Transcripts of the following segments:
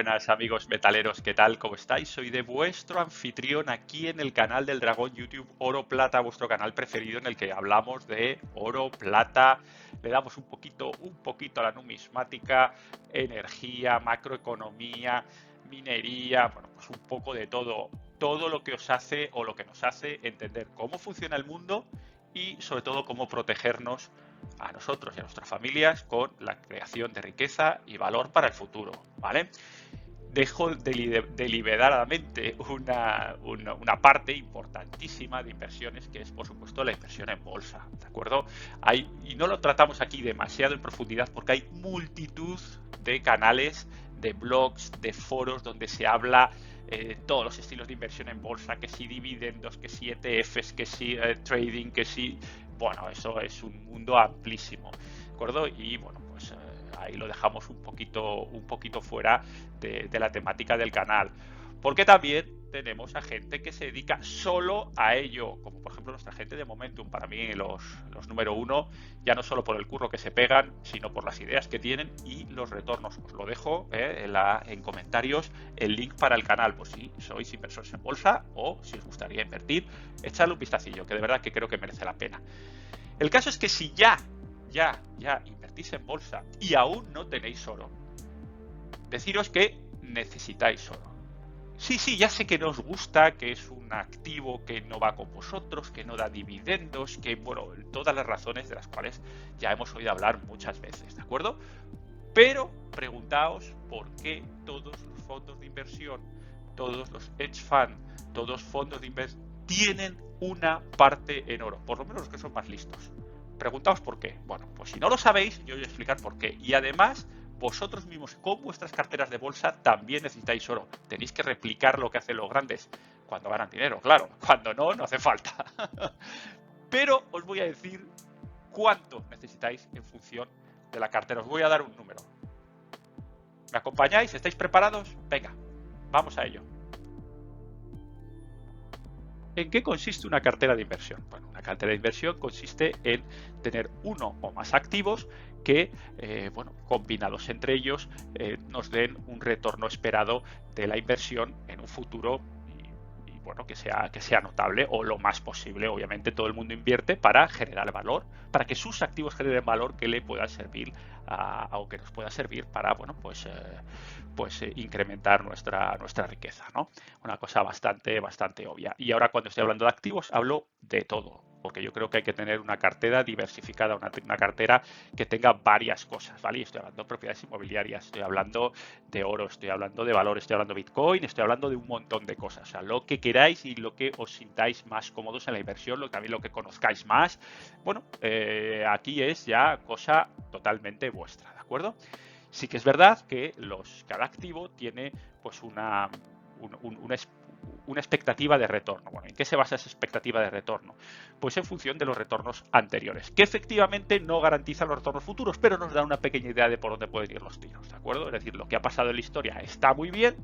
buenas amigos metaleros, ¿qué tal? ¿Cómo estáis? Soy de vuestro anfitrión aquí en el canal del Dragón YouTube Oro Plata, vuestro canal preferido en el que hablamos de oro, plata, le damos un poquito a la numismática, energía, macroeconomía, minería, bueno, pues un poco de todo lo que os hace o lo que nos hace entender cómo funciona el mundo y sobre todo cómo protegernos a nosotros y a nuestras familias con la creación de riqueza y valor para el futuro, ¿vale? Dejo deliberadamente una parte importantísima de inversiones, que es, por supuesto, la inversión en bolsa, ¿de acuerdo? Y no lo tratamos aquí demasiado en profundidad porque hay multitud de canales, de blogs, de foros donde se habla todos los estilos de inversión en bolsa, que si dividendos, que si ETFs, que si trading, que si... Bueno, eso es un mundo amplísimo, ¿de acuerdo? Y bueno, pues ahí lo dejamos un poquito fuera de la temática del canal. Porque también tenemos a gente que se dedica solo a ello, como por ejemplo nuestra gente de Momentum. Para mí los número uno, ya no solo por el curro que se pegan, sino por las ideas que tienen y los retornos. Os lo dejo en comentarios el link para el canal, por si sois inversores en bolsa o si os gustaría invertir, echadle un vistacillo, que de verdad que creo que merece la pena. El caso es que si ya invertís en bolsa y aún no tenéis oro, deciros que necesitáis oro. Sí, ya sé que no os gusta, que es un activo que no va con vosotros, que no da dividendos, que, bueno, todas las razones de las cuales ya hemos oído hablar muchas veces, ¿de acuerdo? Pero preguntaos por qué todos los fondos de inversión, todos los hedge funds, todos fondos de inversión tienen una parte en oro, por lo menos los que son más listos. Preguntaos por qué. Bueno, pues si no lo sabéis, yo voy a explicar por qué. Y además, vosotros mismos con vuestras carteras de bolsa también necesitáis oro. Tenéis que replicar lo que hacen los grandes cuando ganan dinero, claro. Cuando no, no hace falta. Pero os voy a decir cuánto necesitáis en función de la cartera. Os voy a dar un número. ¿Me acompañáis? ¿Estáis preparados? Venga, vamos a ello. ¿En qué consiste una cartera de inversión? Bueno, una cartera de inversión consiste en tener uno o más activos que, combinados entre ellos, nos den un retorno esperado de la inversión en un futuro y bueno, que sea notable o lo más posible. Obviamente todo el mundo invierte para generar valor, para que sus activos generen valor que le pueda servir o que nos pueda servir para, bueno, pues incrementar nuestra riqueza, ¿no? Una cosa bastante obvia. Y ahora cuando estoy hablando de activos hablo de todo, porque yo creo que hay que tener una cartera diversificada, una cartera que tenga varias cosas, ¿vale? Y estoy hablando de propiedades inmobiliarias, estoy hablando de oro, estoy hablando de valores, estoy hablando de Bitcoin, estoy hablando de un montón de cosas. O sea, lo que queráis y lo que os sintáis más cómodos en la inversión, también lo que conozcáis más. Bueno, aquí es ya cosa totalmente vuestra, ¿de acuerdo? Sí que es verdad que cada activo tiene pues una expectativa de retorno. Bueno, ¿en qué se basa esa expectativa de retorno? Pues en función de los retornos anteriores, que efectivamente no garantizan los retornos futuros, pero nos da una pequeña idea de por dónde pueden ir los tiros, ¿de acuerdo? Es decir, lo que ha pasado en la historia está muy bien,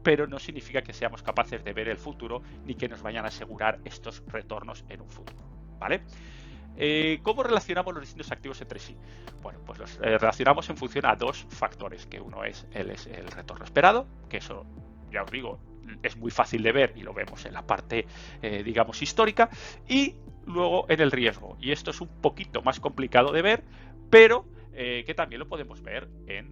pero no significa que seamos capaces de ver el futuro ni que nos vayan a asegurar estos retornos en un futuro, ¿vale? ¿Cómo relacionamos los distintos activos entre sí? Bueno, pues los relacionamos en función a dos factores, que uno es el retorno esperado, que eso, ya os digo, es muy fácil de ver y lo vemos en la parte, digamos, histórica, y luego en el riesgo. Y esto es un poquito más complicado de ver, pero que también lo podemos ver en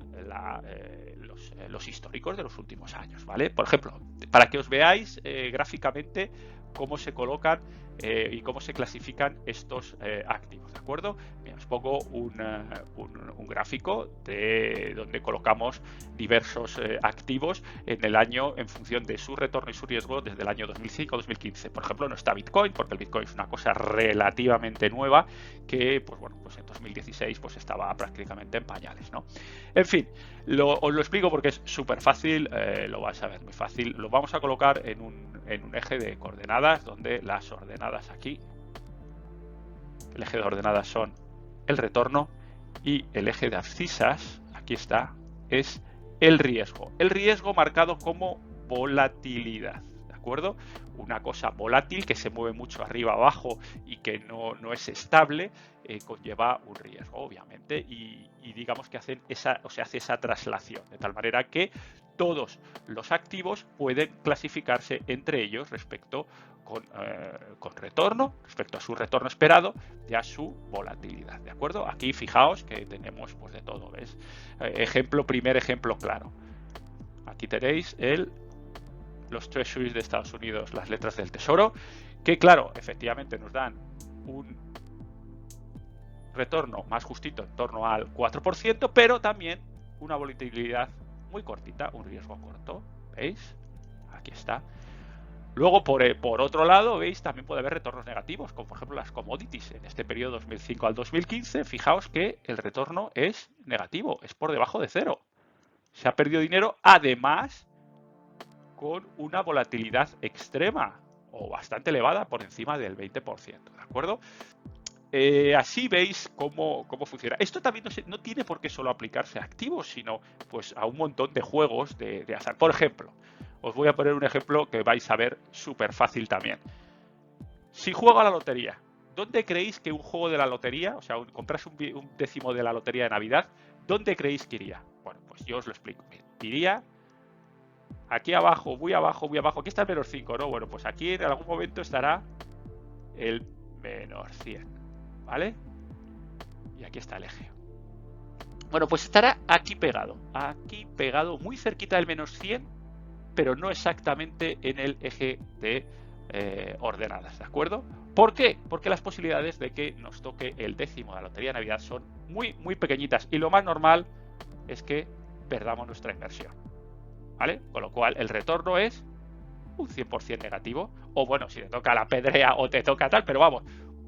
los históricos de los últimos años, ¿vale? Por ejemplo, para que os veáis gráficamente cómo se colocan y cómo se clasifican estos activos, ¿de acuerdo? Bien, os pongo un gráfico de donde colocamos diversos activos en el año en función de su retorno y su riesgo desde el año 2005 a 2015. Por ejemplo, no está Bitcoin, porque el Bitcoin es una cosa relativamente nueva que, pues bueno, pues en 2016 pues estaba prácticamente en pañales, ¿no? En fin, os lo explico porque es súper fácil, lo vais a ver muy fácil. Lo vamos a colocar en un eje de coordenadas, donde las ordenadas aquí, el eje de ordenadas son el retorno y el eje de abscisas, aquí está, es el riesgo. El riesgo marcado como volatilidad, ¿de acuerdo? Una cosa volátil que se mueve mucho arriba abajo y que no es estable, conlleva un riesgo, obviamente, y digamos que se hace esa traslación, de tal manera que todos los activos pueden clasificarse entre ellos respecto con retorno, respecto a su retorno esperado y a su volatilidad, ¿de acuerdo? Aquí fijaos que tenemos pues de todo, ¿ves? Primer ejemplo claro. Aquí tenéis los Treasuries de Estados Unidos, las letras del Tesoro, que claro, efectivamente nos dan un retorno más justito en torno al 4%, pero también una volatilidad muy cortita, un riesgo corto, ¿veis? Aquí está. Luego, por otro lado, veis, también puede haber retornos negativos, como por ejemplo las commodities. En este periodo 2005 al 2015, fijaos que el retorno es negativo, es por debajo de cero. Se ha perdido dinero, además, con una volatilidad extrema o bastante elevada, por encima del 20%, ¿de acuerdo? Así veis cómo funciona. Esto también no tiene por qué solo aplicarse a activos, sino pues a un montón de juegos de azar. Por ejemplo, os voy a poner un ejemplo que vais a ver súper fácil también. Si juego a la lotería, ¿dónde creéis que un juego de la lotería, o sea, compras un décimo de la lotería de Navidad, ¿dónde creéis que iría? Bueno, pues yo os lo explico. Iría aquí abajo, muy abajo, muy abajo. Aquí está el menos 5, ¿no? Bueno, pues aquí en algún momento estará el menos 100, ¿vale? Y aquí está el eje. Bueno, pues estará aquí pegado, muy cerquita del menos 100, pero no exactamente en el eje de ordenadas, ¿de acuerdo? ¿Por qué? Porque las posibilidades de que nos toque el décimo de la lotería de Navidad son muy, muy pequeñitas, y lo más normal es que perdamos nuestra inversión, ¿vale? Con lo cual el retorno es un 100% negativo, o bueno, si te toca la pedrea o te toca tal, pero vamos,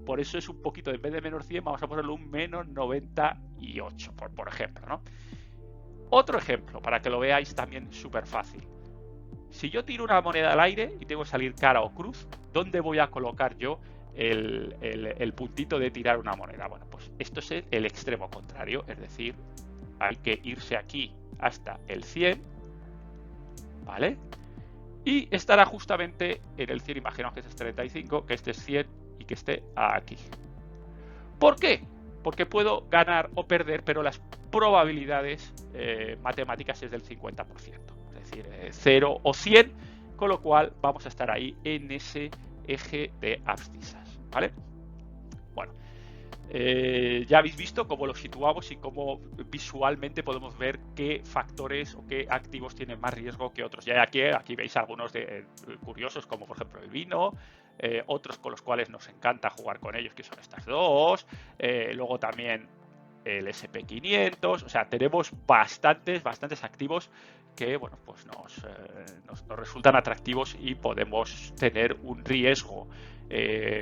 por eso es un poquito, en vez de menos 100 vamos a ponerlo un menos 98, por ejemplo, ¿no? Otro ejemplo, para que lo veáis también súper fácil. Si yo tiro una moneda al aire y tengo que salir cara o cruz, ¿dónde voy a colocar yo el puntito de tirar una moneda? Bueno, pues esto es el extremo contrario, es decir, hay que irse aquí hasta el 100, ¿vale? Y estará justamente en el 100, imaginaos que este es 35, que este es 100 y que esté aquí. ¿Por qué? Porque puedo ganar o perder, pero las probabilidades matemáticas es del 50%. Es decir, 0 o 100, con lo cual vamos a estar ahí en ese eje de abscisas, ¿vale? Bueno, ya habéis visto cómo lo situamos y cómo visualmente podemos ver qué factores o qué activos tienen más riesgo que otros. Ya aquí veis algunos curiosos, como por ejemplo el vino, otros con los cuales nos encanta jugar con ellos, que son estas dos, luego también el SP500, o sea, tenemos bastantes activos que, bueno, pues nos resultan atractivos y podemos tener un riesgo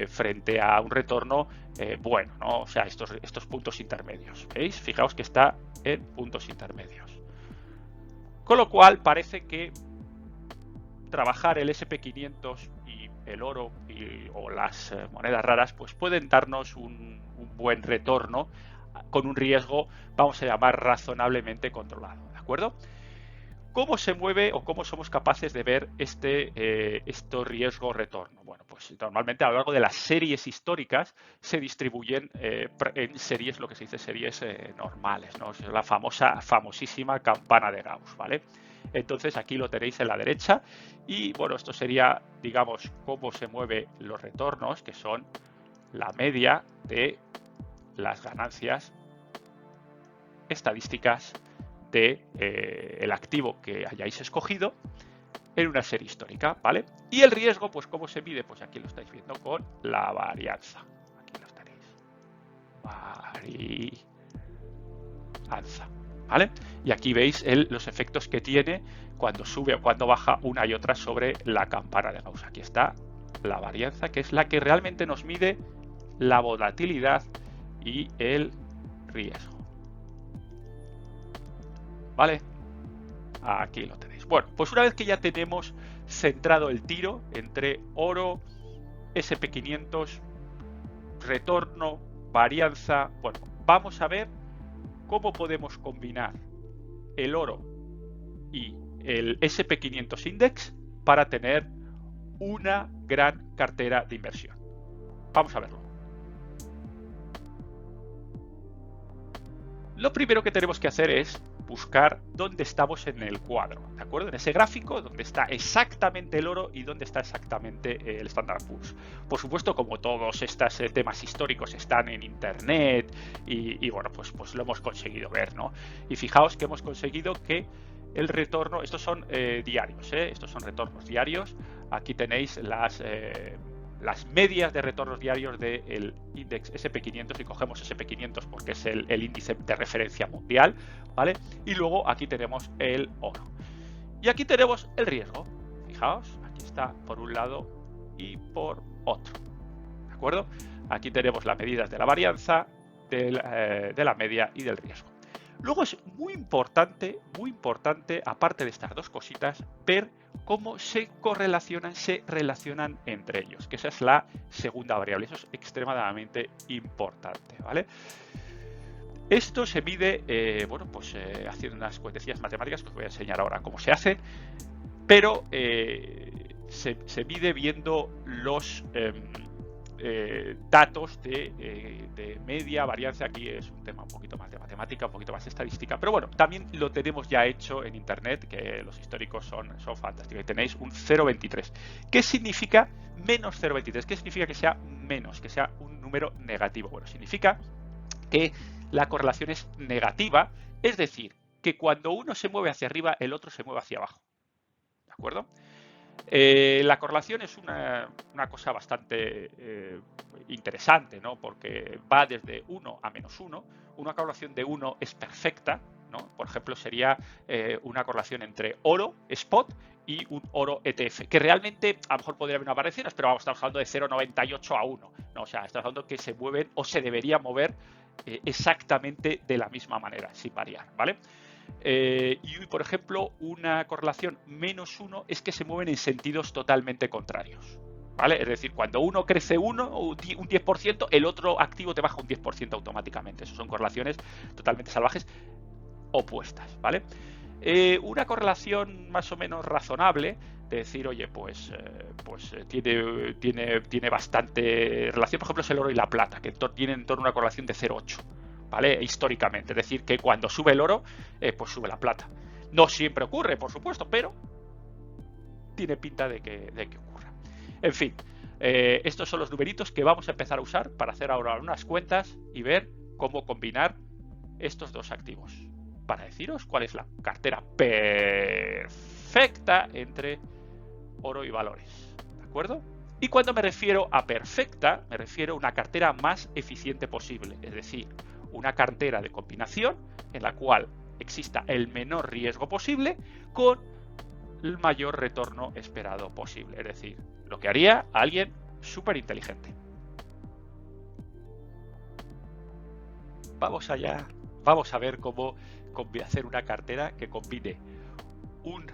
frente a un retorno bueno, ¿no? O sea, estos puntos intermedios, ¿veis? Fijaos que está en puntos intermedios. Con lo cual parece que trabajar el SP500 y el oro o las monedas raras pues pueden darnos un buen retorno con un riesgo, vamos a llamar, razonablemente controlado, ¿de acuerdo? ¿Cómo se mueve o cómo somos capaces de ver este riesgo-retorno? Bueno, pues normalmente a lo largo de las series históricas se distribuyen en series, lo que se dice series normales, ¿no? Es la famosísima campana de Gauss, ¿vale? Entonces aquí lo tenéis en la derecha y bueno, esto sería, digamos, cómo se mueven los retornos, que son la media de las ganancias estadísticas de el activo que hayáis escogido en una serie histórica, ¿vale? Y el riesgo, pues ¿cómo se mide? Pues aquí lo estáis viendo con la varianza. Aquí lo tenéis. Varianza, ¿vale? Y aquí veis los efectos que tiene cuando sube o cuando baja una y otra sobre la campana de Gauss. Aquí está la varianza, que es la que realmente nos mide la volatilidad y el riesgo. ¿Vale? Aquí lo tenéis. Bueno, pues una vez que ya tenemos centrado el tiro entre oro, SP500, retorno, varianza, bueno, vamos a ver cómo podemos combinar el oro y el SP500 Index para tener una gran cartera de inversión. Vamos a verlo. Lo primero que tenemos que hacer es buscar dónde estamos en el cuadro, ¿de acuerdo? En ese gráfico donde está exactamente el oro y dónde está exactamente el Standard & Poor's. Por supuesto, como todos estos temas históricos están en internet y bueno, pues lo hemos conseguido ver, ¿no? Y fijaos que hemos conseguido que el retorno, estos son diarios, estos son retornos diarios. Aquí tenéis las medias de retornos diarios del índice SP500 y cogemos SP500 porque es el índice de referencia mundial, ¿vale? Y luego aquí tenemos el oro. Y aquí tenemos el riesgo. Fijaos, aquí está por un lado y por otro, ¿de acuerdo? Aquí tenemos las medidas de la varianza, de la media y del riesgo. Luego es muy importante, aparte de estas dos cositas, ver cómo se correlacionan, se relacionan entre ellos, que esa es la segunda variable. Eso es extremadamente importante, ¿vale? Esto se mide, haciendo unas cuentecillas matemáticas que os voy a enseñar ahora cómo se hace, pero se mide viendo los datos de media, varianza. Aquí es un tema un poquito más de matemática, un poquito más de estadística, pero bueno, también lo tenemos ya hecho en internet, que los históricos son fantásticos. Y tenéis un 0,23. ¿Qué significa menos 0,23? ¿Qué significa que sea menos, que sea un número negativo? Bueno, significa que la correlación es negativa, es decir, que cuando uno se mueve hacia arriba, el otro se mueve hacia abajo, ¿de acuerdo? La correlación es una cosa bastante interesante, ¿no? Porque va desde 1 a -1. Una correlación de 1 es perfecta, ¿no? Por ejemplo, sería una correlación entre oro spot y un oro ETF, que realmente a lo mejor podría haber una variación, pero vamos, estamos hablando de 0,98 a 1, ¿no? O sea, estamos hablando que se mueven o se debería mover exactamente de la misma manera, sin variar, ¿vale? Y por ejemplo, una correlación -1 es que se mueven en sentidos totalmente contrarios, ¿vale? Es decir, cuando uno crece un 10%, el otro activo te baja un 10% automáticamente. Esas son correlaciones totalmente salvajes, opuestas, ¿vale? Una correlación más o menos razonable, de decir, oye, tiene bastante relación, por ejemplo, es el oro y la plata, que tienen en torno a una correlación de 0,8. ¿Vale? Históricamente, es decir, que cuando sube el oro, pues sube la plata. No siempre ocurre, por supuesto, pero tiene pinta de que ocurra. En fin, estos son los numeritos que vamos a empezar a usar para hacer ahora unas cuentas y ver cómo combinar estos dos activos, para deciros cuál es la cartera perfecta entre oro y valores, ¿de acuerdo? Y cuando me refiero a perfecta, me refiero a una cartera más eficiente posible, es decir, una cartera de combinación en la cual exista el menor riesgo posible con el mayor retorno esperado posible. Es decir, lo que haría alguien súper inteligente. Vamos allá. Vamos a ver cómo hacer una cartera que combine un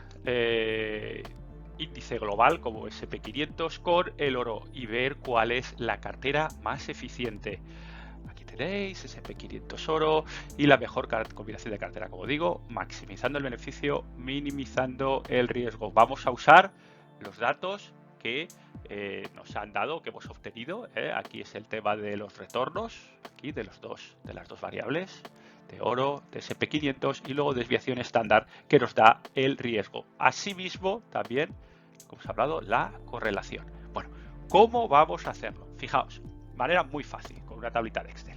índice global como SP500 con el oro y ver cuál es la cartera más eficiente. Tenéis SP500 oro y la mejor combinación de cartera, como digo, maximizando el beneficio, minimizando el riesgo. Vamos a usar los datos que nos han dado, que hemos obtenido. Aquí es el tema de los retornos, aquí de las dos variables, de oro, de SP500 y luego desviación estándar que nos da el riesgo. Asimismo, también, como os he hablado, la correlación. Bueno, ¿cómo vamos a hacerlo? Fijaos, manera muy fácil, con una tablita de Excel.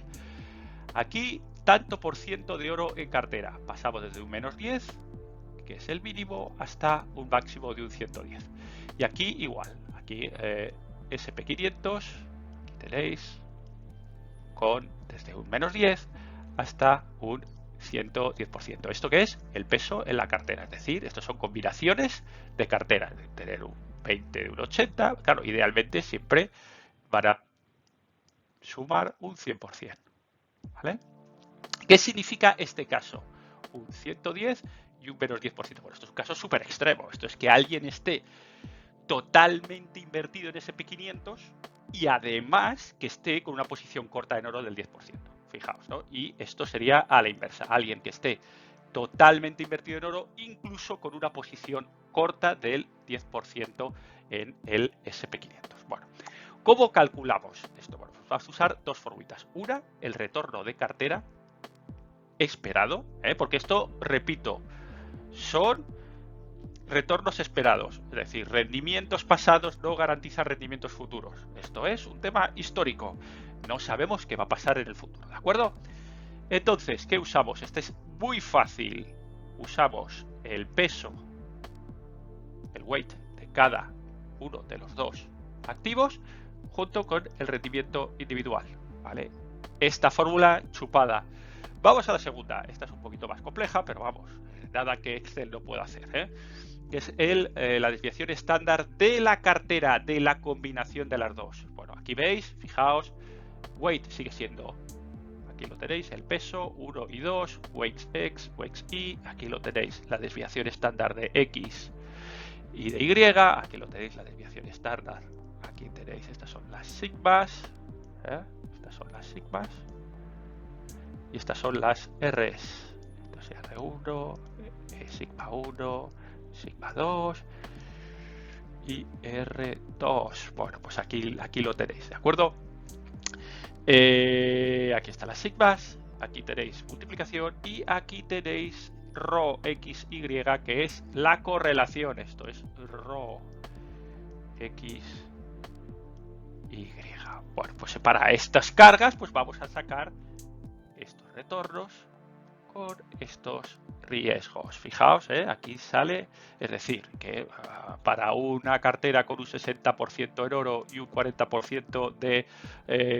Aquí, tanto por ciento de oro en cartera. Pasamos desde un -10, que es el mínimo, hasta un máximo de un 110. Y aquí igual. Aquí SP500, aquí tenéis, con desde un -10 hasta un 110%. ¿Esto qué es? El peso en la cartera. Es decir, estos son combinaciones de cartera. De tener un 20, un 80. Claro, idealmente siempre van a sumar un 100%. ¿Vale? ¿Qué significa este caso? Un 110 y un -10%. Bueno, esto es un caso súper extremo. Esto es que alguien esté totalmente invertido en SP500 y además que esté con una posición corta en oro del 10%. Fijaos, ¿no? Y esto sería a la inversa. Alguien que esté totalmente invertido en oro, incluso con una posición corta del 10% en el SP500. Bueno, ¿cómo calculamos esto? Bueno, pues vamos a usar dos formulitas. Una, el retorno de cartera esperado, porque esto, repito, son retornos esperados, es decir, rendimientos pasados no garantizan rendimientos futuros. Esto es un tema histórico, no sabemos qué va a pasar en el futuro, ¿de acuerdo? Entonces, ¿qué usamos? Este es muy fácil. Usamos el peso, el weight de cada uno de los dos activos junto con el rendimiento individual, ¿vale? Esta fórmula chupada. Vamos a la segunda. Esta es un poquito más compleja, pero vamos, nada que Excel no pueda hacer, que es la desviación estándar de la cartera, de la combinación de las dos. Bueno, aquí veis, fijaos, weight sigue siendo, aquí lo tenéis, el peso, 1 y 2, weights X, weights Y, aquí lo tenéis, la desviación estándar de X y de Y, aquí lo tenéis, la desviación estándar, aquí tenéis, estas son las sigmas, estas son las sigmas, y estas son las Rs, entonces R1, sigma 1, sigma 2 y R2. Bueno, pues aquí lo tenéis, ¿de acuerdo? Aquí están las sigmas, aquí tenéis multiplicación y aquí tenéis rho XY, que es la correlación. Esto es rho XY. Bueno, pues para estas cargas pues vamos a sacar estos retornos con estos riesgos. Fijaos, aquí sale, es decir, que para una cartera con un 60% en oro y un 40% de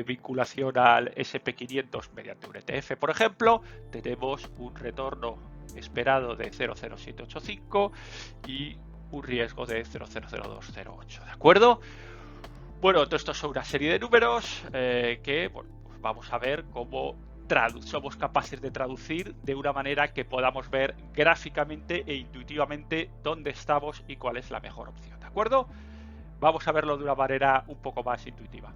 vinculación al SP500 mediante un ETF, por ejemplo, tenemos un retorno esperado de 0,0785 y un riesgo de 0,00208, ¿de acuerdo? Bueno, todo esto son una serie de números que bueno, pues vamos a ver cómo somos capaces de traducir de una manera que podamos ver gráficamente e intuitivamente dónde estamos y cuál es la mejor opción, ¿de acuerdo? Vamos a verlo de una manera un poco más intuitiva.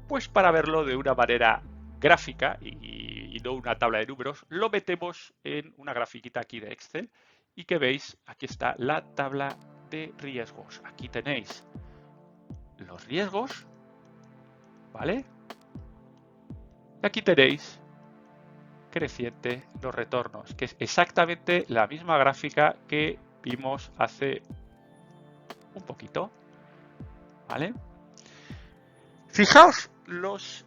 Pues para verlo de una manera gráfica y no una tabla de números, lo metemos en una grafiquita aquí de Excel y que veis, aquí está la tabla de riesgos. Aquí tenéis los riesgos, ¿vale? Y aquí tenéis creciente los retornos, que es exactamente la misma gráfica que vimos hace un poquito, ¿vale? Fijaos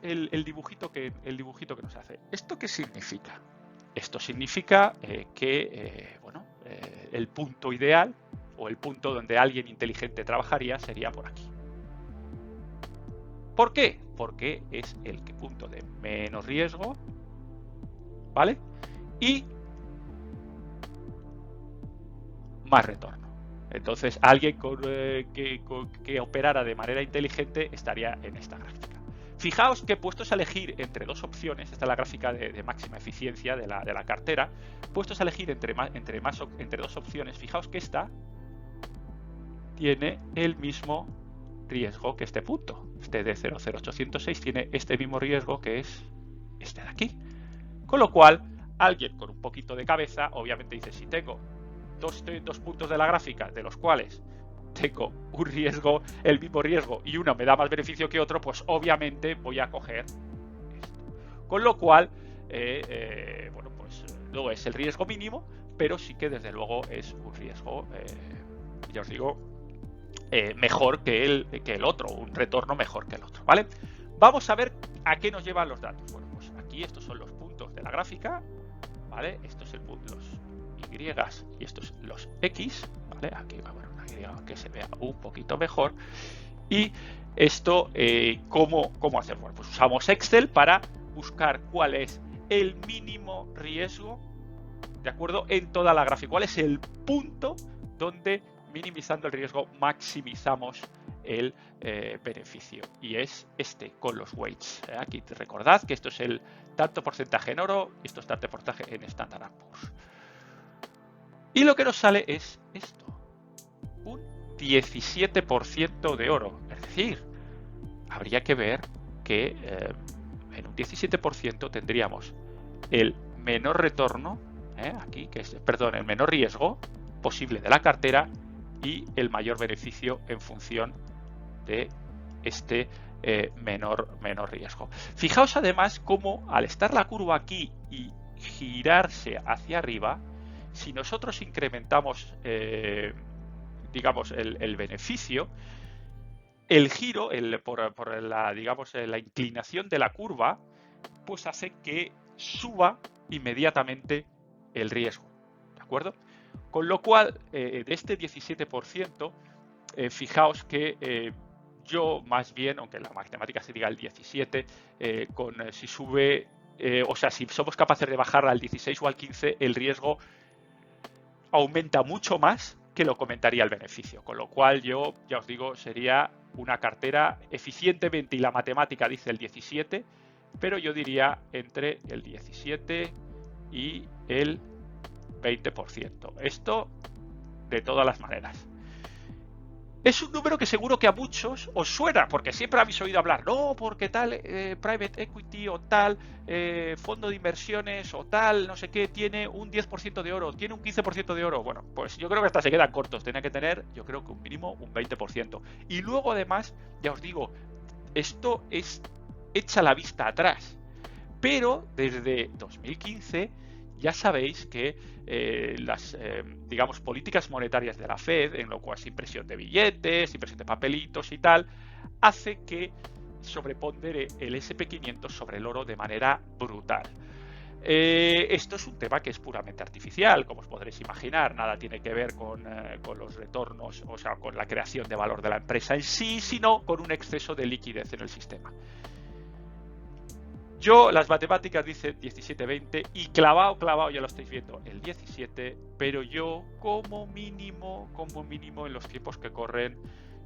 el dibujito que nos hace. ¿Esto qué significa? Esto significa que el punto ideal o el punto donde alguien inteligente trabajaría sería por aquí. ¿Por qué? Porque es el punto de menos riesgo, ¿vale? Y más retorno. Entonces, alguien que operara de manera inteligente estaría en esta gráfica. Fijaos que puestos a elegir entre dos opciones, esta es la gráfica de máxima eficiencia de la cartera, puestos a elegir entre dos opciones, fijaos que esta tiene el mismo riesgo que este punto. Este de 00806 tiene este mismo riesgo que es este de aquí. Con lo cual, alguien con un poquito de cabeza, obviamente dice, si tengo dos puntos de la gráfica, de los cuales tengo un riesgo, el mismo riesgo, y uno me da más beneficio que otro, pues obviamente voy a coger esto. Con lo cual, bueno, pues no es el riesgo mínimo, pero sí que desde luego es un riesgo, ya os digo, mejor que el otro, un retorno mejor que el otro, ¿vale? Vamos a ver a qué nos llevan los datos. Bueno, pues aquí estos son los puntos de la gráfica, ¿vale? Esto es el punto, los Y y estos los X, ¿vale? Aquí va a haber una Y que se vea un poquito mejor. Y esto, ¿cómo hacer? Bueno, pues usamos Excel para buscar cuál es el mínimo riesgo, ¿de acuerdo? En toda la gráfica. ¿Cuál es el punto donde, minimizando el riesgo, maximizamos el beneficio? Y es este, con los weights. Aquí recordad que esto es el tanto porcentaje en oro y esto es tanto porcentaje en Standard & Poor's. Y lo que nos sale es esto, un 17% de oro. Es decir, habría que ver que en un 17% tendríamos el menor retorno, aquí, que es, perdón, el menor riesgo posible de la cartera y el mayor beneficio en función de este menor riesgo. Fijaos además cómo al estar la curva aquí y girarse hacia arriba, si nosotros incrementamos digamos el beneficio, el giro por la, digamos, la inclinación de la curva, pues hace que suba inmediatamente el riesgo, ¿de acuerdo? Con lo cual, de este 17%, fijaos que yo más bien, aunque la matemática se diga el 17, si sube, o sea, si somos capaces de bajar al 16 o al 15, el riesgo aumenta mucho más que lo comentaría el beneficio. Con lo cual yo, ya os digo, sería una cartera eficientemente, y la matemática dice el 17, pero yo diría entre el 17 y el 20%. Esto de todas las maneras. Es un número que seguro que a muchos os suena, porque siempre habéis oído hablar, no, porque tal private equity o tal fondo de inversiones o tal, no sé qué, tiene un 10% de oro, tiene un 15% de oro. Bueno, pues yo creo que hasta se quedan cortos, tiene que tener, yo creo que un mínimo un 20%. Y luego además, ya os digo, esto es echa la vista atrás, pero desde 2015 ya sabéis que las digamos políticas monetarias de la Fed, en lo cual es impresión de billetes, impresión de papelitos y tal, hace que sobrepondere el SP500 sobre el oro de manera brutal. Esto es un tema que es puramente artificial, como os podréis imaginar, nada tiene que ver con los retornos, o sea, con la creación de valor de la empresa en sí, sino con un exceso de liquidez en el sistema. Yo, las matemáticas dicen 17-20 y clavado, ya lo estáis viendo, el 17, pero yo como mínimo en los tiempos que corren,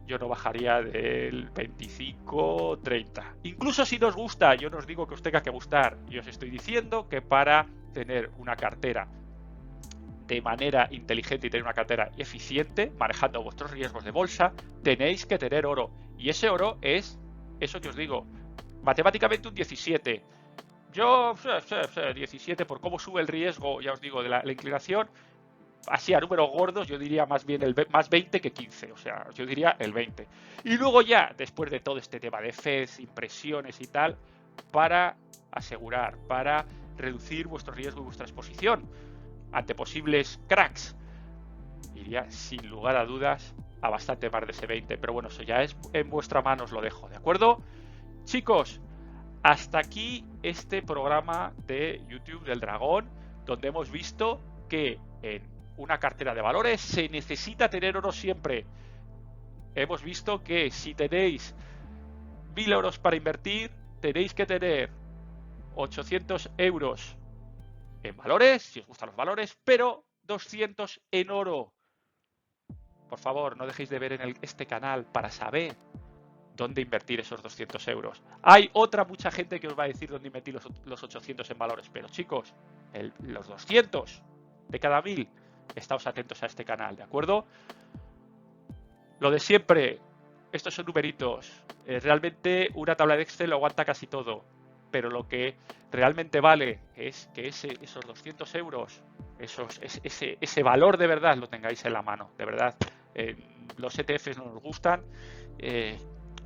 yo no bajaría del 25-30. Incluso si nos gusta, yo no os digo que os tenga que gustar, yo os estoy diciendo que para tener una cartera de manera inteligente y tener una cartera eficiente, manejando vuestros riesgos de bolsa, tenéis que tener oro. Y ese oro es, eso que os digo, matemáticamente un 17. Yo, 17, por cómo sube el riesgo, ya os digo, de la inclinación, así a números gordos, yo diría más bien más 20 que 15, o sea, yo diría el 20. Y luego ya, después de todo este tema de Fed, impresiones y tal, para asegurar, para reducir vuestro riesgo y vuestra exposición ante posibles cracks, iría sin lugar a dudas a bastante más de ese 20, pero bueno, eso ya es en vuestra mano, os lo dejo, ¿de acuerdo? Chicos, hasta aquí este programa de YouTube del Dragón, donde hemos visto que en una cartera de valores se necesita tener oro siempre. Hemos visto que si tenéis 1000 euros para invertir, tenéis que tener 800 euros en valores, si os gustan los valores, pero 200 en oro. Por favor, no dejéis de ver en este canal para saber dónde invertir esos 200 euros. Hay mucha gente que os va a decir dónde invertir los 800 en valores, pero chicos, los 200 de cada 1000, estáos atentos a este canal, ¿de acuerdo? Lo de siempre, estos son numeritos. Realmente una tabla de Excel lo aguanta casi todo, pero lo que realmente vale es que esos 200 euros, ese valor de verdad lo tengáis en la mano, de verdad. Los ETFs no nos gustan,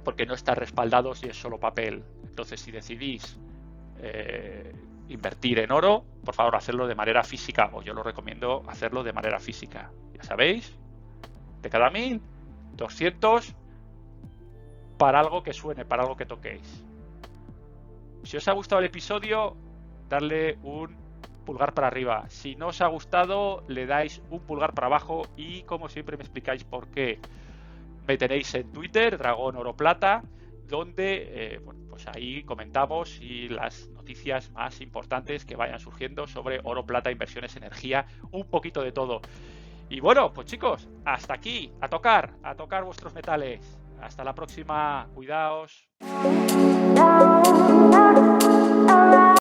porque no están respaldados y es solo papel. Entonces, si decidís invertir en oro, por favor, hacerlo de manera física, o yo lo recomiendo hacerlo de manera física. Ya sabéis, de cada 1000, 200 para algo que suene, para algo que toquéis. Si os ha gustado el episodio, darle un pulgar para arriba. Si no os ha gustado, le dais un pulgar para abajo y, como siempre, me explicáis por qué. Me tenéis en Twitter, Dragón Oro Plata, donde bueno, pues ahí comentamos y las noticias más importantes que vayan surgiendo sobre oro, plata, inversiones, energía, un poquito de todo. Y bueno, pues chicos, hasta aquí, a tocar vuestros metales. Hasta la próxima, cuidaos.